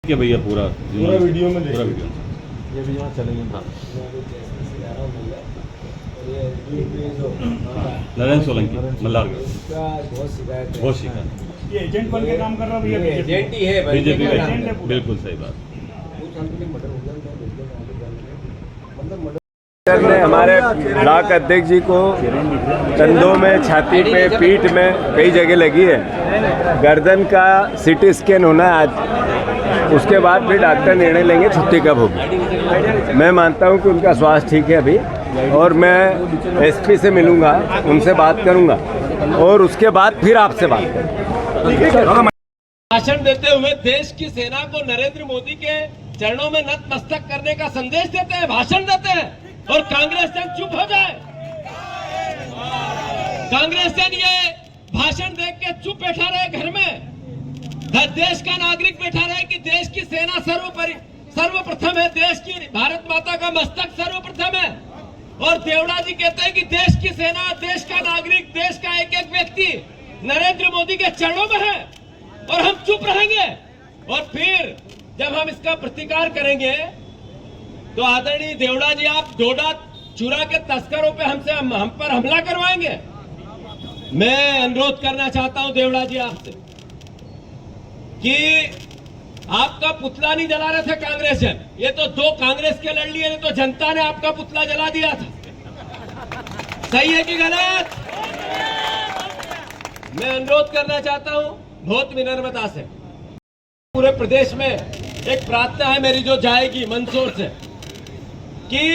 क्या भैया पूरा वीडियो में पूरा वीडियो ये भी यहाँ चलेंगे। नरेंद्र सोलंकी मल्लारगढ़ बहुत शिकायत ये एजेंट बन के काम कर रहा भैया, एजेंट ही है, बीजेपी एजेंट का है पूरा। बिल्कुल सही बात। ने हमारे ब्लॉक अध्यक्ष जी को कंधों में, छाती पे, पीठ में कई जगह लगी है। गर्दन का सीटी स्कैन होना है आज, उसके बाद फिर डॉक्टर निर्णय लेंगे छुट्टी कब होगी। मैं मानता हूं कि उनका स्वास्थ्य ठीक है अभी, और मैं एसपी से मिलूंगा, उनसे बात करूंगा और उसके बाद फिर आपसे बात करूंगा। भाषण देते हुए देश की सेना को नरेंद्र मोदी के चरणों में नतमस्तक करने का संदेश देते हैं, भाषण देते हैं, और कांग्रेस जन चुप हो जाए। कांग्रेस जन ये भाषण देख के चुप बैठा रहे घर में, देश का नागरिक बैठा रहे कि देश की सेना सर्वप्रथम है, देश की भारत माता का मस्तक सर्वप्रथम है। और देवड़ा जी कहते हैं कि देश की सेना, देश का नागरिक, देश का एक एक व्यक्ति नरेंद्र मोदी के चरणों में है, और हम चुप रहेंगे। और फिर जब हम इसका प्रतिकार करेंगे तो आदरणीय देवड़ा जी, आप डोडा चुरा के तस्करों पे हम पर हमला करवाएंगे। मैं अनुरोध करना चाहता हूं देवड़ा जी आपसे कि आपका पुतला नहीं जला रहे थे कांग्रेस जन, ये तो दो कांग्रेस के लड़ लिए, तो जनता ने आपका पुतला जला दिया था। सही है कि गलत? मैं अनुरोध करना चाहता हूं बहुत विनम्रता से, पूरे प्रदेश में एक प्रार्थना है मेरी जो जाएगी मंदसौर से, कि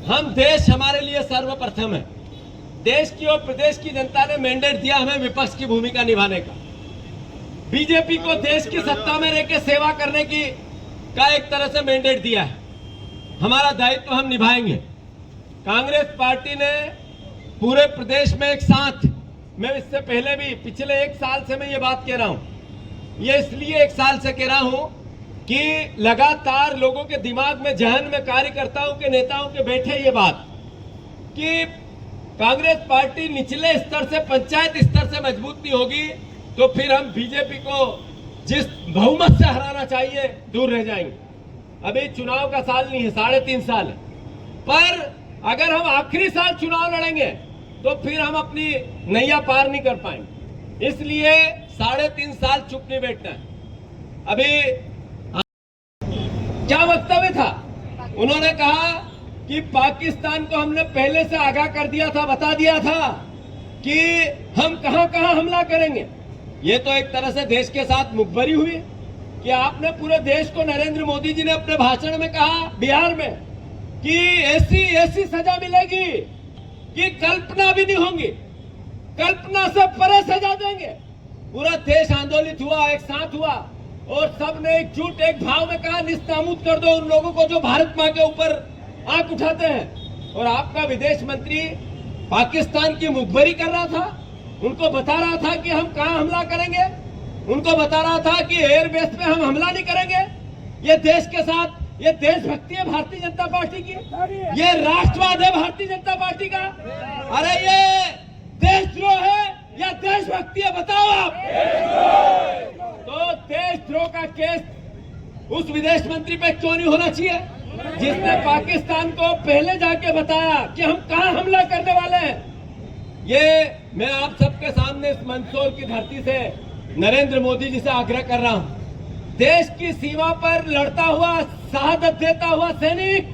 हम देश हमारे लिए सर्वप्रथम है। देश की और प्रदेश की जनता ने मैंडेट दिया हमें विपक्ष की भूमिका निभाने का। बीजेपी को देश की सत्ता में रहकर सेवा करने की का एक तरह से मैंडेट दिया है। हमारा दायित्व हम निभाएंगे। कांग्रेस पार्टी ने पूरे प्रदेश में एक साथ, मैं इससे पहले भी पिछले एक साल से मैं ये बात कह रहा हूं, ये इसलिए एक साल से कह रहा हूं कि लगातार लोगों के दिमाग में, जहन में, कार्यकर्ताओं के, नेताओं के बैठे ये बात कि कांग्रेस पार्टी निचले स्तर से, पंचायत स्तर से मजबूत नहीं होगी तो फिर हम बीजेपी को जिस बहुमत से हराना चाहिए दूर रह जाएंगे। अभी चुनाव का साल नहीं है, 3.5 साल है, पर अगर हम आखिरी साल चुनाव लड़ेंगे तो फिर हम अपनी नैया पार नहीं कर पाएंगे। इसलिए 3.5 साल चुप नहीं बैठना है। अभी क्या वक्तव्य था, उन्होंने कहा कि पाकिस्तान को हमने पहले से आगाह कर दिया था, बता दिया था कि हम कहां कहां हमला करेंगे। ये तो एक तरह से देश के साथ मुखबरी हुई कि आपने पूरे देश को, नरेंद्र मोदी जी ने अपने भाषण में कहा बिहार में कि ऐसी सजा मिलेगी कि कल्पना भी नहीं होंगी, कल्पना से परे सजा देंगे। पूरा देश आंदोलित हुआ, एक साथ हुआ, और सबने एकजुट एक भाव में कहा निस्तामूद कर दो उन लोगों को जो भारत मां के ऊपर आंख उठाते हैं। और आपका विदेश मंत्री पाकिस्तान की मुखबरी कर रहा था, उनको बता रहा था कि हम कहां हमला करेंगे, उनको बता रहा था कि एयरबेस पे हम हमला नहीं करेंगे। ये देश के साथ, ये देशभक्ति है भारतीय जनता पार्टी की, ये राष्ट्रवाद है भारतीय जनता पार्टी का। अरे ये देशद्रोह है या देशभक्ति है, बताओ आप। तो देशद्रोह का केस उस विदेश मंत्री पे क्यों नहीं होना चाहिए जिसने पाकिस्तान को पहले जाके बताया कि हम कहां हमला करने वाले हैं। ये मैं आप सबके सामने इस मंदसौर की धरती से नरेंद्र मोदी जी से आग्रह कर रहा हूं, देश की सीमा पर लड़ता हुआ, शहादत देता हुआ सैनिक,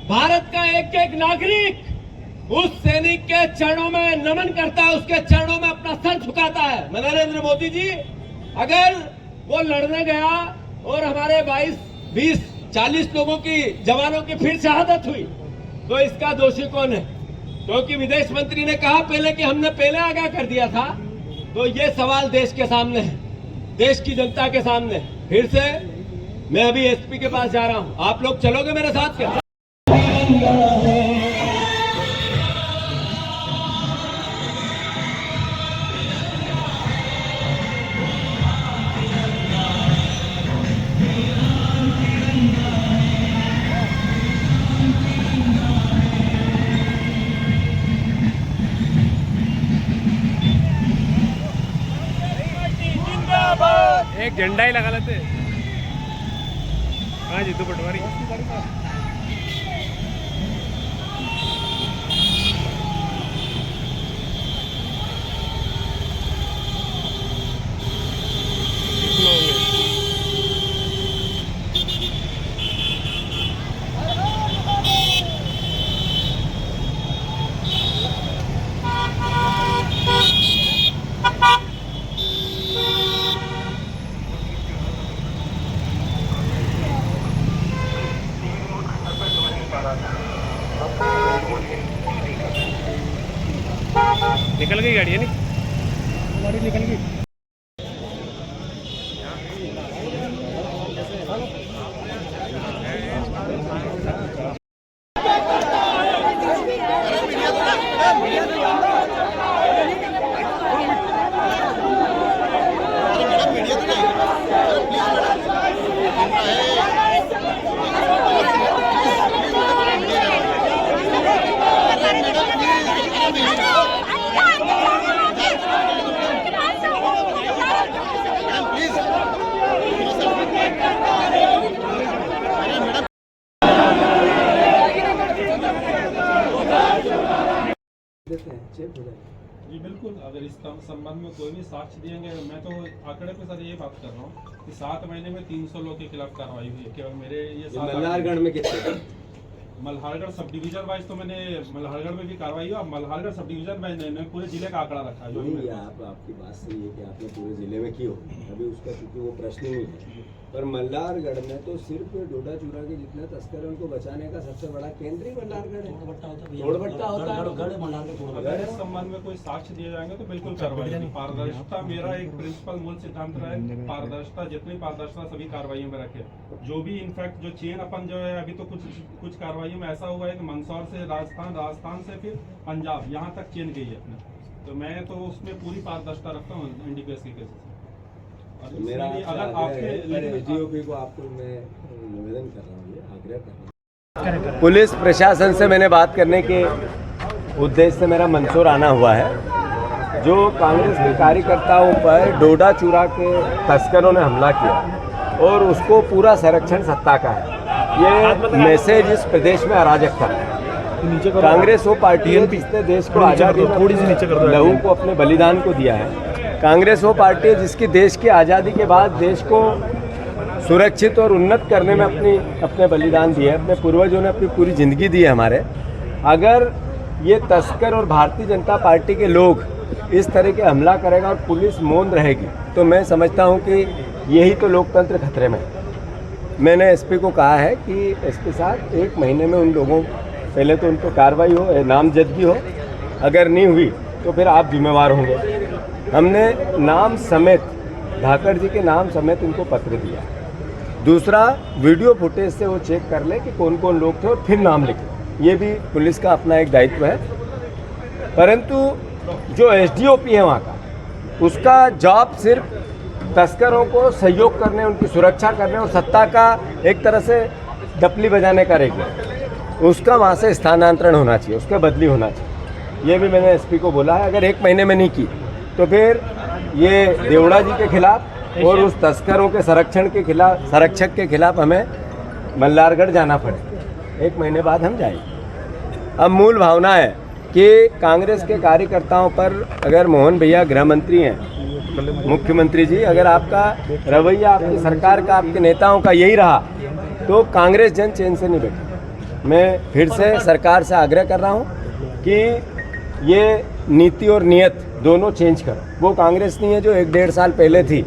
भारत का एक एक नागरिक उस सैनिक के चरणों में नमन करता है, उसके चरणों में अपना सर झुकाता है। नरेंद्र मोदी जी अगर वो लड़ने गया और हमारे 22, 20, 40 लोगों की, जवानों की फिर शहादत हुई तो इसका दोषी कौन है? क्योंकि विदेश मंत्री ने कहा पहले कि हमने पहले आगाह कर दिया था। तो ये सवाल देश के सामने है, देश की जनता के सामने। फिर से मैं अभी एसपी के पास जा रहा हूं, आप लोग चलोगे मेरे साथ क्या? एक झंडा ही लगा लेते। हाँ जी, 2 पटवारी। निकल गई गाड़ी है नी, गाड़ी निकल गई। जी बिल्कुल, अगर इस संबंध में कोई भी साक्ष्य दिएंगे, मैं तो आंकड़े पे सर ये बात कर रहा हूँ कि 7 महीने में 300 लोग के खिलाफ कार्रवाई हुई है। केवल मेरे ये मल्हारगढ़ में कितने? मल्हारगढ़ सब डिवीजन वाइज तो मैंने मल्हारगढ़ में भी कार्रवाई हुई। मल्हारगढ़ सब डिवीजन में पूरे जिले का आंकड़ा रखा है। नहीं, आपकी बात सही है कि आपने पूरे जिले में की हो, अभी उसका क्योंकि वो प्रश्न ही है। पर मल्हारगढ़ में तो सिर्फ डोडा चूरा के जितने तस्कर हैं उनको बचाने का सबसे बड़ा केंद्र ही मल्हारगढ़ है। तोड़भट्टा होता है। अगर इस संबंध में कोई साक्ष्य दिए जाएंगे तो बिल्कुल कार्रवाई होगी। पारदर्शिता मेरा एक प्रिंसिपल मूल सिद्धांत रहा है। पारदर्शिता, जितनी पारदर्शिता सभी कार्रवाइयों में रखे। जो भी इनफैक्ट जो चेन अपन जो है अभी तो कुछ कार्रवाइयों में ऐसा हुआ है कि मंदसौर से राजस्थान से फिर पंजाब यहाँ तक चेन गई है अपने। तो मैं तो उसमें पूरी पारदर्शिता रखता हूँ एनडीपीएस के केसेस। मेरा अगर आपके एसडीओपी को आपको मैं निवेदन कर रहा हूँ, आग्रह कर रहा हूँ, पुलिस प्रशासन से मैंने बात करने के उद्देश्य से मेरा मंदसौर आना हुआ है। जो कांग्रेस के कार्यकर्ताओं पर डोडा चूरा के तस्करों ने हमला किया और उसको पूरा संरक्षण सत्ता का है। ये मैसेज इस प्रदेश में अराजकता है। कांग्रेस वो पार्टी है जिसने देश को आज़ादी थोड़ी सी नीचे कर लहू को अपने बलिदान को दिया है। कांग्रेस वो पार्टी है जिसकी देश की आज़ादी के बाद देश को सुरक्षित और उन्नत करने में अपने बलिदान दिए, अपने पूर्वजों ने अपनी पूरी ज़िंदगी दी है हमारे। अगर ये तस्कर और भारतीय जनता पार्टी के लोग इस तरह के हमला करेगा और पुलिस मौन रहेगी तो मैं समझता हूँ कि यही तो लोकतंत्र खतरे में है। मैंने एसपी को कहा है कि एसपी साहब 1 महीने में उन लोगों, पहले तो उन पर कार्रवाई हो, नामजदगी हो, अगर नहीं हुई तो फिर आप जिम्मेवार होंगे। हमने नाम समेत, धाकड़ जी के नाम समेत उनको पत्र दिया। दूसरा, वीडियो फुटेज से वो चेक कर ले कि कौन कौन लोग थे और फिर नाम लिखे। ये भी पुलिस का अपना एक दायित्व है। परंतु जो एसडीओपी है वहाँ का, उसका जॉब सिर्फ तस्करों को सहयोग करने, उनकी सुरक्षा करने और सत्ता का एक तरह से डपली बजाने का रहेगा। उसका वहाँ से स्थानांतरण होना चाहिए, उसका बदली होना चाहिए। ये भी मैंने एसपी को बोला है। अगर 1 महीने में नहीं की तो फिर ये देवड़ा जी के खिलाफ और उस तस्करों के संरक्षक के खिलाफ हमें मल्हारगढ़ जाना पड़े। 1 महीने बाद हम जाएंगे। अब मूल भावना है कि कांग्रेस के कार्यकर्ताओं पर, अगर मोहन भैया गृह मंत्री हैं, मुख्यमंत्री जी, अगर आपका रवैया, आपकी सरकार का, आपके नेताओं का यही रहा तो कांग्रेस जन चैन से नहीं बैठे। मैं फिर से सरकार से आग्रह कर रहा हूँ कि ये नीति और नियत दोनों चेंज करो। वो कांग्रेस नहीं है जो 1-1.5 साल पहले थी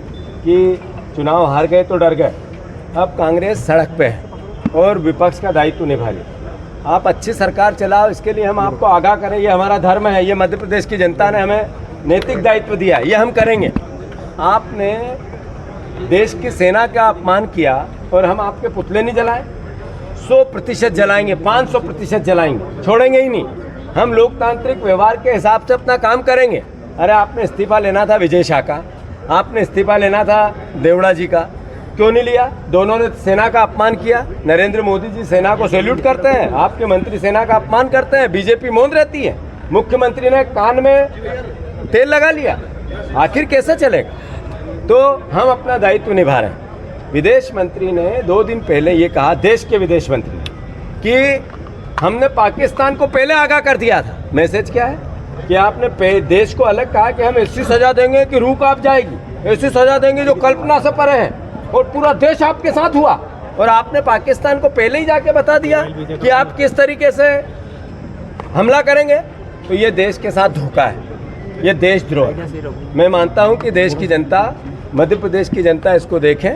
कि चुनाव हार गए तो डर गए। अब कांग्रेस सड़क पे है और विपक्ष का दायित्व निभा रही। आप अच्छी सरकार चलाओ, इसके लिए हम आपको आगाह करें, ये हमारा धर्म है, ये मध्य प्रदेश की जनता ने हमें नैतिक दायित्व दिया, ये हम करेंगे। आपने देश की सेना का अपमान किया और हम आपके पुतले नहीं जलाए? 100% जलाएंगे, 500% जलाएंगे, छोड़ेंगे ही नहीं। हम लोकतांत्रिक व्यवहार के हिसाब से अपना काम करेंगे। अरे आपने इस्तीफा लेना था विजय शाह का, आपने इस्तीफा लेना था देवड़ा जी का, क्यों नहीं लिया? दोनों ने सेना का अपमान किया। नरेंद्र मोदी जी सेना को सैल्यूट करते हैं, आपके मंत्री सेना का अपमान करते हैं, बीजेपी मौन रहती है। मुख्यमंत्री ने कान में तेल लगा लिया। आखिर कैसे चलेगा? तो हम अपना दायित्व निभा रहे हैं। विदेश मंत्री ने 2 दिन पहले ये कहा, देश के विदेश मंत्री ने, कि हमने पाकिस्तान को पहले आगाह कर दिया था। मैसेज क्या है कि आपने देश को अलग कहा कि हम ऐसी सजा देंगे कि रूह कांप जाएगी, ऐसी सजा देंगे जो कल्पना से परे है, और पूरा देश आपके साथ हुआ, और आपने पाकिस्तान को पहले ही जाके बता दिया कि आप किस तरीके से हमला करेंगे। तो ये देश के साथ धोखा है, ये देशद्रोह है। मैं मानता हूँ कि देश की जनता, मध्य प्रदेश की जनता इसको देखें।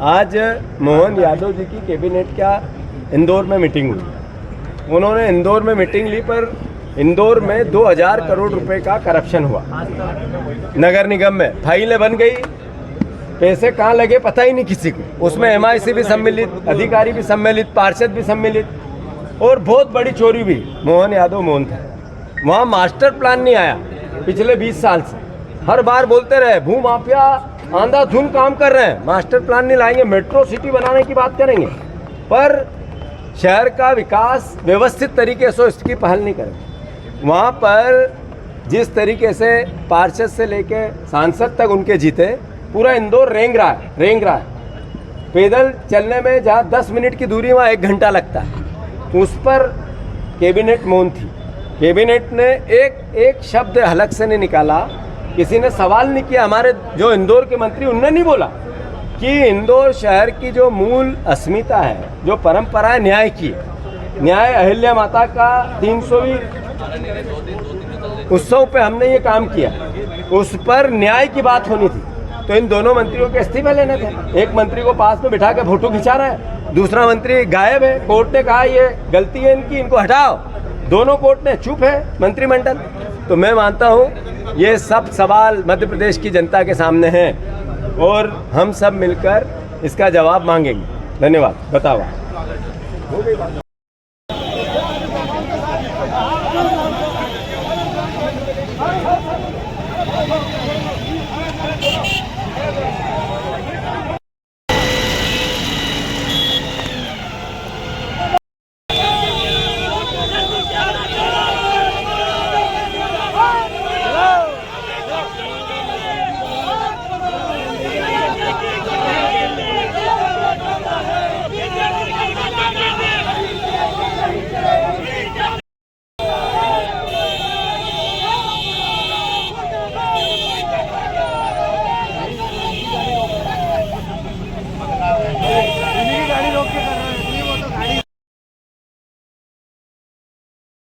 आज मोहन यादव जी की कैबिनेट का इंदौर में मीटिंग हुई, उन्होंने इंदौर में मीटिंग ली, पर इंदौर में 2000 करोड़ रुपए का करप्शन हुआ नगर निगम में, फाइलें बन गई, पैसे कहाँ लगे पता ही नहीं किसी को। उसमें MIC भी सम्मिलित, अधिकारी भी सम्मिलित, पार्षद भी सम्मिलित, और बहुत बड़ी चोरी भी। मोहन यादव मोहन था वहाँ। मास्टर प्लान नहीं आया पिछले 20 साल से। हर बार बोलते रहे भू माफिया आंधाधुन काम कर रहे हैं, मास्टर प्लान नहीं लाएंगे, मेट्रो सिटी बनाने की बात करेंगे, पर शहर का विकास व्यवस्थित तरीके से इसकी पहल नहीं करेंगे। वहाँ पर जिस तरीके से पार्षद से लेके सांसद तक उनके जीते, पूरा इंदौर रेंग रहा है। पैदल चलने में जहाँ 10 मिनट की दूरी वहाँ 1 घंटा लगता है। उस पर कैबिनेट मौन थी। कैबिनेट ने एक शब्द हलक से नहीं निकाला, किसी ने सवाल नहीं किया। हमारे जो इंदौर के मंत्री, उनने नहीं बोला कि इंदौर शहर की जो मूल अस्मिता है, जो परंपरा है न्याय की, न्याय अहिल्या माता का 300वीं उत्सव पे हमने ये काम किया, उस पर न्याय की बात होनी थी। तो इन दोनों मंत्रियों के इस्तीफे लेने थे। एक मंत्री को पास में बिठा के फोटो खिंचा रहा है, दूसरा मंत्री गायब है। कोर्ट ने कहा ये गलती है इनकी, इनको हटाओ। दोनों कोर्ट ने, चुप है मंत्रिमंडल। तो मैं मानता हूँ ये सब सवाल मध्य प्रदेश की जनता के सामने हैं, और हम सब मिलकर इसका जवाब मांगेंगे। धन्यवाद। बताओ।